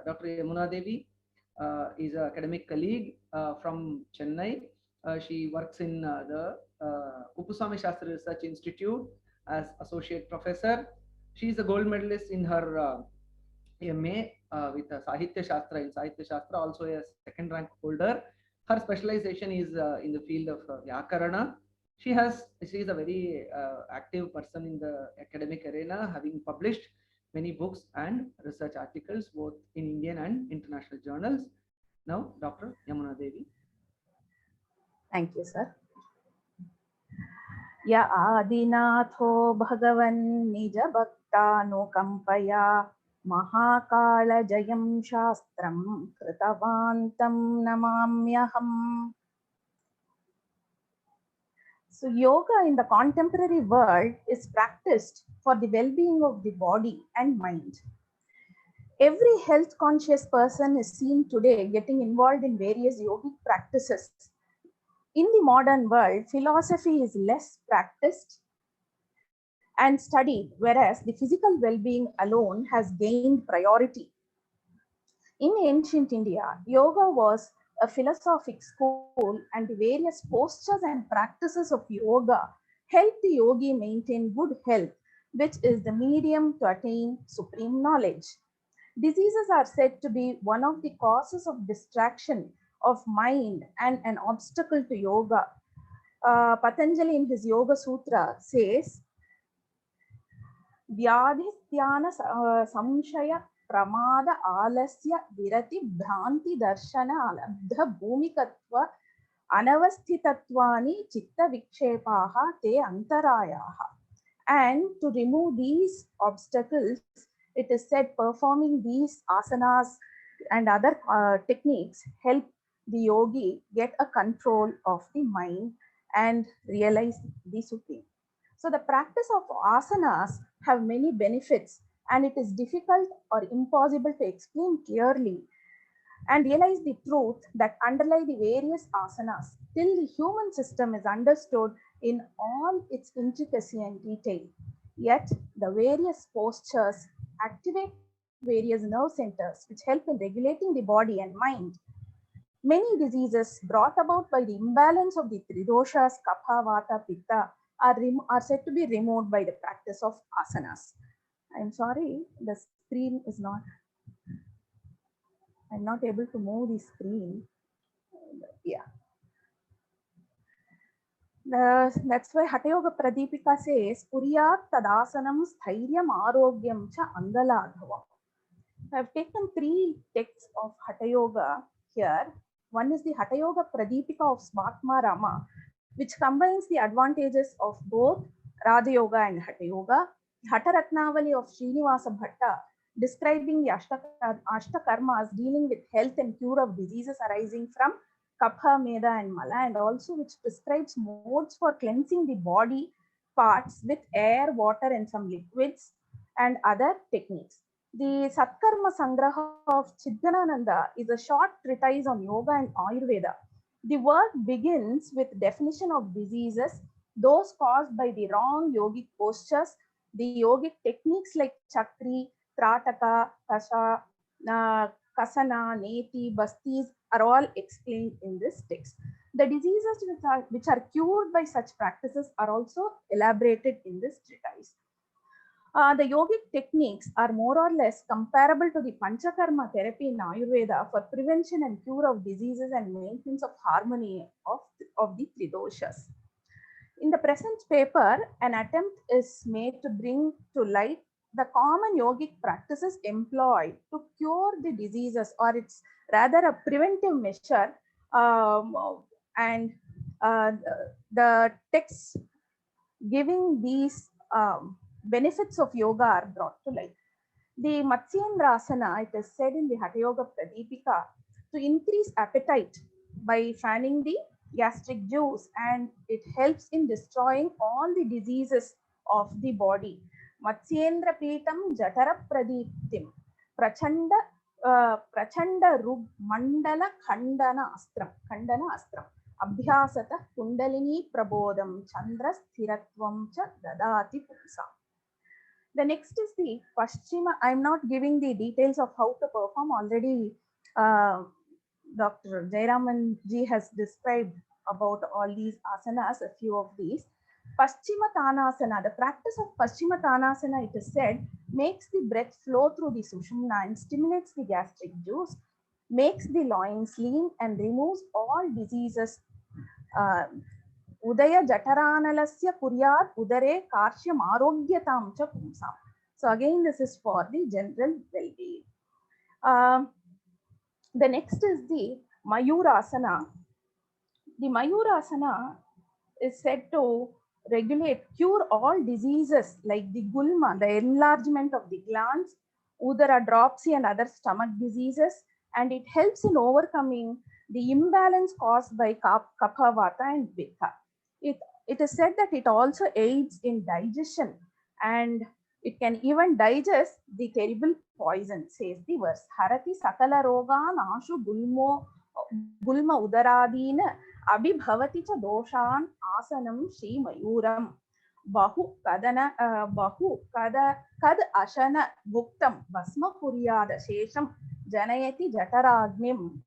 Dr. Yamuna Devi is an academic colleague from Chennai. She works in the Uppuswamy Shastri Research Institute as associate professor. She is a gold medalist in her MA with Sahitya Shastra. In Sahitya Shastra, also a second rank holder. Her specialization is in the field of Vyakarana. She is a very active person in the academic arena, having published many books and research articles both in Indian and international journals. Now, Dr. Yamuna Devi. Thank you, sir. Ya adinatho bhagavan nija bhaktanukampaya mahakala jayam shastram kritavantam namamyaham. So yoga in the contemporary world is practiced for the well-being of the body and mind. Every health conscious person is seen today getting involved in various yogic practices. In the modern world, philosophy is less practiced and studied, whereas the physical well-being alone has gained priority. In ancient India, yoga was a philosophic school, and the various postures and practices of yoga help the yogi maintain good health, which is the medium to attain supreme knowledge. Diseases are said to be one of the causes of distraction of mind and an obstacle to yoga. Patanjali in his Yoga Sutra says, Vyadhistyana samshaya pramada alasya virati bhranti darshana alabdha bhumikatva anavasthitattvani chitta vikshepaha te antarayaha. And to remove these obstacles, it is said performing these asanas and other techniques help the yogi get a control of the mind and realize the supreme. So the practice of asanas have many benefits, and it is difficult or impossible to explain clearly and realize the truth that underlie the various asanas till the human system is understood in all its intricacy and detail. Yet the various postures activate various nerve centers which help in regulating the body and mind. Many diseases brought about by the imbalance of the three doshas, kapha, vata, pitta, are said to be removed by the practice of asanas. I'm sorry, the screen is not, I'm not able to move the screen. Yeah. That's why Hatha Yoga Pradipika says, Puriyat tadasanam stairyam arogyam cha angaladhavam. I have taken 3 texts of Hatha Yoga here. One is the Hatha Yoga Pradipika of Svatma Rama, which combines the advantages of both Radha Yoga and Hatha Yoga. Hatha Ratnavali of Srinivasa Bhatta, describing the Ashtakarmas dealing with health and cure of diseases arising from Kapha, Meda and Mala, and also which prescribes modes for cleansing the body parts with air, water and some liquids and other techniques. The Satkarma Sangraha of Chidganananda is a short treatise on yoga and Ayurveda. The work begins with definition of diseases, those caused by the wrong yogic postures, the yogic techniques like Chakri, Trataka, Kasha, Kasana, Neti, Bastis are all explained in this text. The diseases which are cured by such practices are also elaborated in this treatise. The yogic techniques are more or less comparable to the Panchakarma therapy in Ayurveda for prevention and cure of diseases and maintenance of harmony of the three doshas. In the present paper, an attempt is made to bring to light the common yogic practices employed to cure the diseases, or it's rather a preventive measure, and the texts giving these benefits of yoga are brought to light. The Matsyendrasana, it is said in the Hatha Yoga Pradipika, to increase appetite by fanning the gastric juice, and it helps in destroying all the diseases of the body. Matsyendra Pitam Jatara Pradiptim Prachanda Rug Mandala Khandana Astram Abhyasata Kundalini Prabodham Chandra Sthiratvam cha Dadati Pumsam. The next is the Paschima. I'm not giving the details of how to perform. Already Dr. Jayaraman ji has described about all these asanas, a few of these. Paschimottanasana, the practice of Paschimottanasana, it is said, makes the breath flow through the Sushumna and stimulates the gastric juice, makes the loins lean and removes all diseases. Udaya Jataranalस्य kuryat udare karsham arogyatam cha pumsam. So again, this is for the general well-being. The next is the Mayurasana. The Mayurasana is said to regulate, cure all diseases like the gulma, the enlargement of the glands, udara dropsy and other stomach diseases, and it helps in overcoming the imbalance caused by kapha, vata and pitta. It is said that it also aids in digestion and it can even digest the terrible poison, says the verse. Harati sakala rogan ashu gulma udaradina abhibhavati cha doshan asanam Sri Mayuram. Bahu kad ashana guptam basma kuryada shesham janayati jataragnim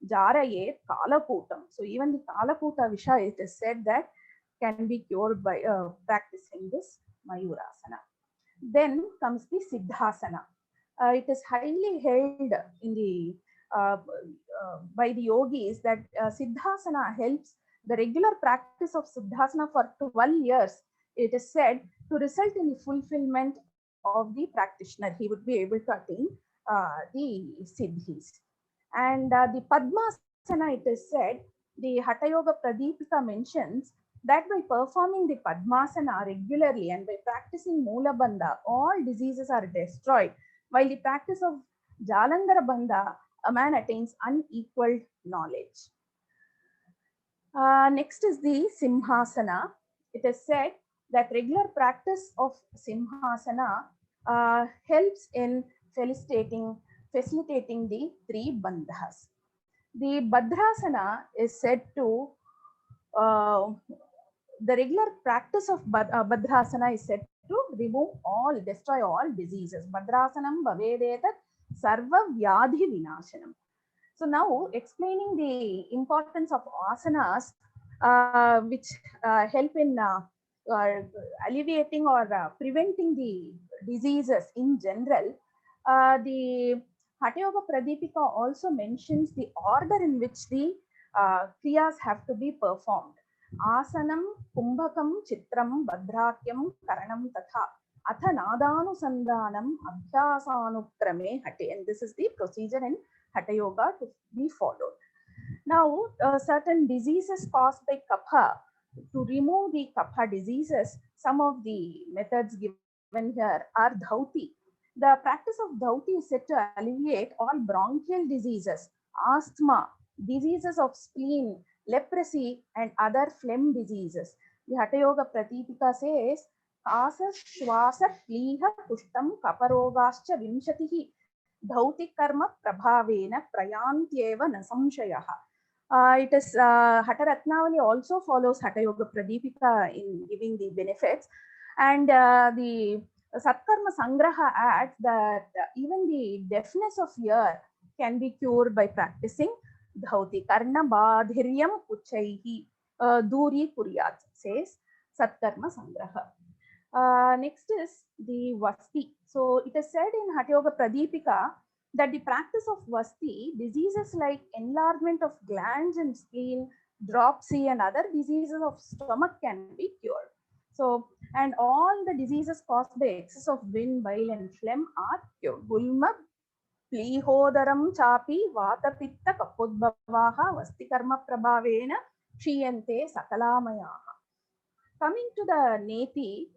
jarayet kalakutam. So even the kalakuta visha, it is said that can be cured by practicing this Mayurasana. Then comes the Siddhasana. It is highly held in the by the yogis that Siddhasana helps the regular practice of Siddhasana for 12 years. It is said to result in the fulfillment of the practitioner. He would be able to attain the siddhis. And the Padmasana, it is said, the Hatha Yoga Pradipika mentions that by performing the Padmasana regularly and by practicing Mula Bandha, all diseases are destroyed. While the practice of Jalandhara Bandha, a man attains unequaled knowledge. Next is the Simhasana. It is said that regular practice of Simhasana helps in facilitating the three bandhas. The Bhadrasana is said to the regular practice of Bhadrasana is said to destroy all diseases. Bhadrasanam bhavedetat sarva vyadhi vinashanam. So now explaining the importance of asanas, which help in alleviating or preventing the diseases in general. The Hatha Yoga Pradipika also mentions the order in which the kriyas have to be performed. Asanam, kumbhakam, chitram, bhadrakyam, karanam tatha. Atha nadanusandanam, abhyasanukrame hate. And this is the procedure in Hatha Yoga to be followed. Now, certain diseases caused by kapha, to remove the kapha diseases, some of the methods given here are dhauti. The practice of dhauti is said to alleviate all bronchial diseases, asthma, diseases of spleen, leprosy, and other phlegm diseases. The Hatha Yoga Pradipika says, Asa Shwasa Pliha Pushtam Kaparogascha Vimshatihi Dhauti Karma Prabhavena Prayantyeva Nasamshayaha. It is Hatha Ratnavali also follows Hatha Yoga Pradipika in giving the benefits, and the Satkarma Sangraha adds that even the deafness of ear can be cured by practicing dhauti. Karna badhiryam uchaihi duri kuryat, says Satkarma Sangraha. Next is the Vasti. So it is said in Hatha Yoga Pradipika that the practice of Vasti, diseases like enlargement of glands and spleen, dropsy, and other diseases of stomach can be cured. So, and all the diseases caused by excess of wind, bile, and phlegm are cured. Gulma, plihodaram chapi, vata pitta kapudbhavaha, vasti karma prabhavena, shriyante sakalamayaha. Coming to the Neti,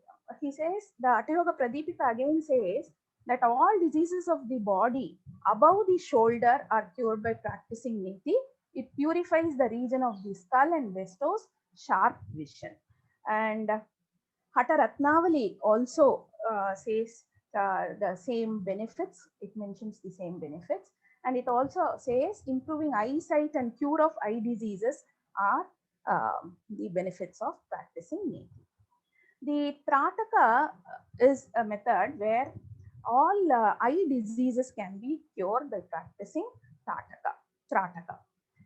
he says, the Hatha Yoga Pradipika again says that all diseases of the body above the shoulder are cured by practicing Neti. It purifies the region of the skull and bestows sharp vision. And Hatha Ratnavali also says the same benefits. It mentions the same benefits. And it also says improving eyesight and cure of eye diseases are the benefits of practicing Neti. The Trataka is a method where all eye diseases can be cured by practicing Trataka.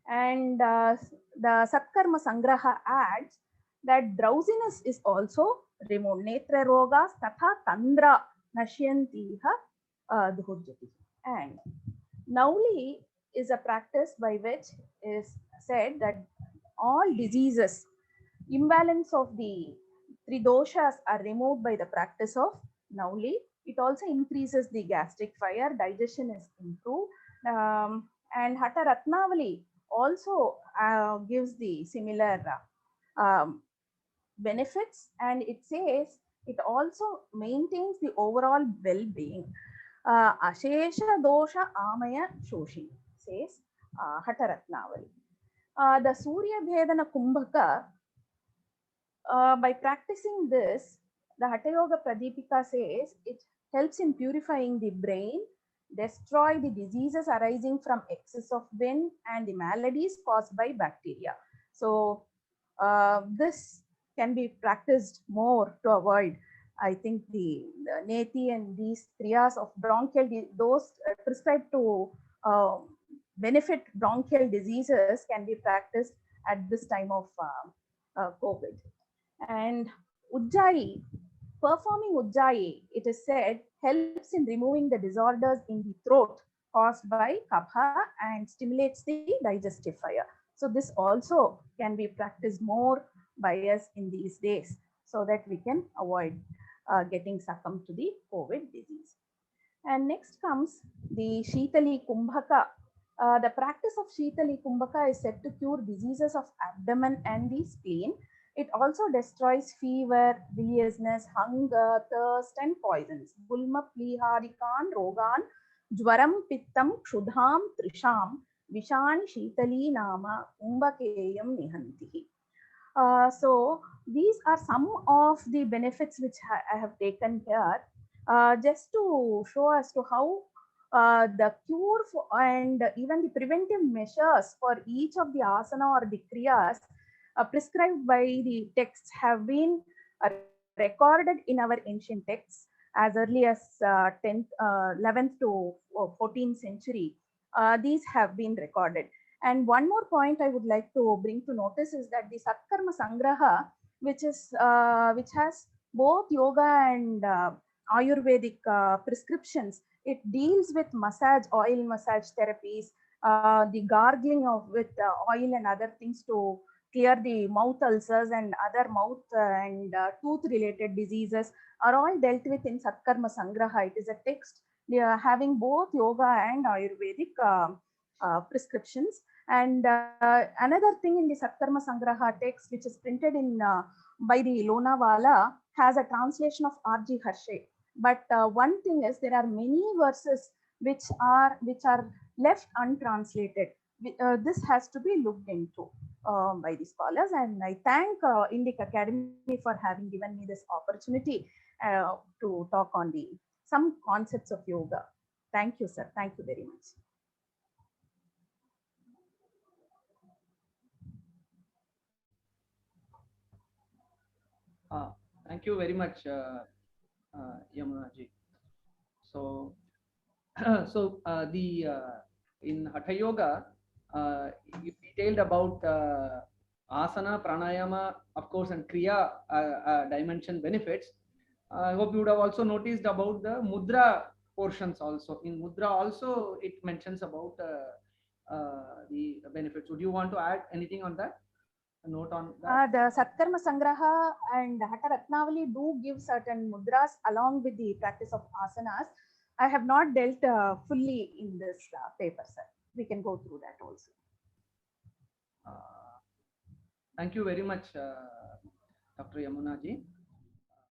And the Satkarma Sangraha adds that drowsiness is also removed. Netra rogas tatha tandra nashyantiha dhurjati. And Nauli is a practice by which is said that all diseases, imbalance of the three doshas are removed by the practice of Nauli. It also increases the gastric fire, digestion is improved, and Hatha Ratnavali also gives the similar benefits, and it says it also maintains the overall well-being. Ashesha dosha amaya shoshi, says Hatha Ratnavali. The Surya Bhedana Kumbhaka, by practicing this, the Hatha Yoga Pradipika says it helps in purifying the brain, destroy the diseases arising from excess of wind and the maladies caused by bacteria. So this can be practiced more to avoid, I think, the neti and these kriyas of bronchial, those prescribed to benefit bronchial diseases can be practiced at this time of COVID. And Ujjayi, performing Ujjayi, it is said, helps in removing the disorders in the throat caused by kapha and stimulates the digestive fire. So this also can be practiced more by us in these days so that we can avoid getting succumbed to the COVID disease. And next comes the Shitali Kumbhaka. The practice of Shitali Kumbhaka is said to cure diseases of abdomen and the spleen. It also destroys fever, biliousness, hunger, thirst, and poisons. Gulma pliharikan rogan, jwaram pittam kshudham trisham, vishani shitali nama kumbhakeyam nihanti. So these are some of the benefits which I have taken here, just to show as to how the cure and even the preventive measures for each of the asana or the kriyas prescribed by the texts have been recorded in our ancient texts as early as 10th, 11th to 14th century. These have been recorded. And one more point I would like to bring to notice is that the Satkarma Sangraha, which has both yoga and Ayurvedic prescriptions, it deals with massage, oil massage therapies, the gargling of with oil and other things to clear the mouth ulcers and other mouth and tooth related diseases are all dealt with in Satkarma Sangraha. It is a text having both yoga and Ayurvedic prescriptions. And another thing in the Satkarma Sangraha text, which is printed in by the Lonawala, has a translation of R.G. Harshay. But one thing is there are many verses which are left untranslated. This has to be looked into by the scholars, and I thank Indic Academy for having given me this opportunity to talk on some concepts of yoga. Thank you, sir. Thank you very much. Thank you very much, Yamuna ji. So, in Hatha Yoga, you detailed about asana, pranayama, of course, and kriya dimension benefits. I hope you would have also noticed about the mudra portions also. In mudra also, it mentions about the benefits. Would you want to add anything on that? A note on that? The Satkarma Sangraha and Hatha Ratnavali do give certain mudras along with the practice of asanas. I have not dealt fully in this paper, sir. We can go through that also. Thank you very much, Dr. Yamuna ji.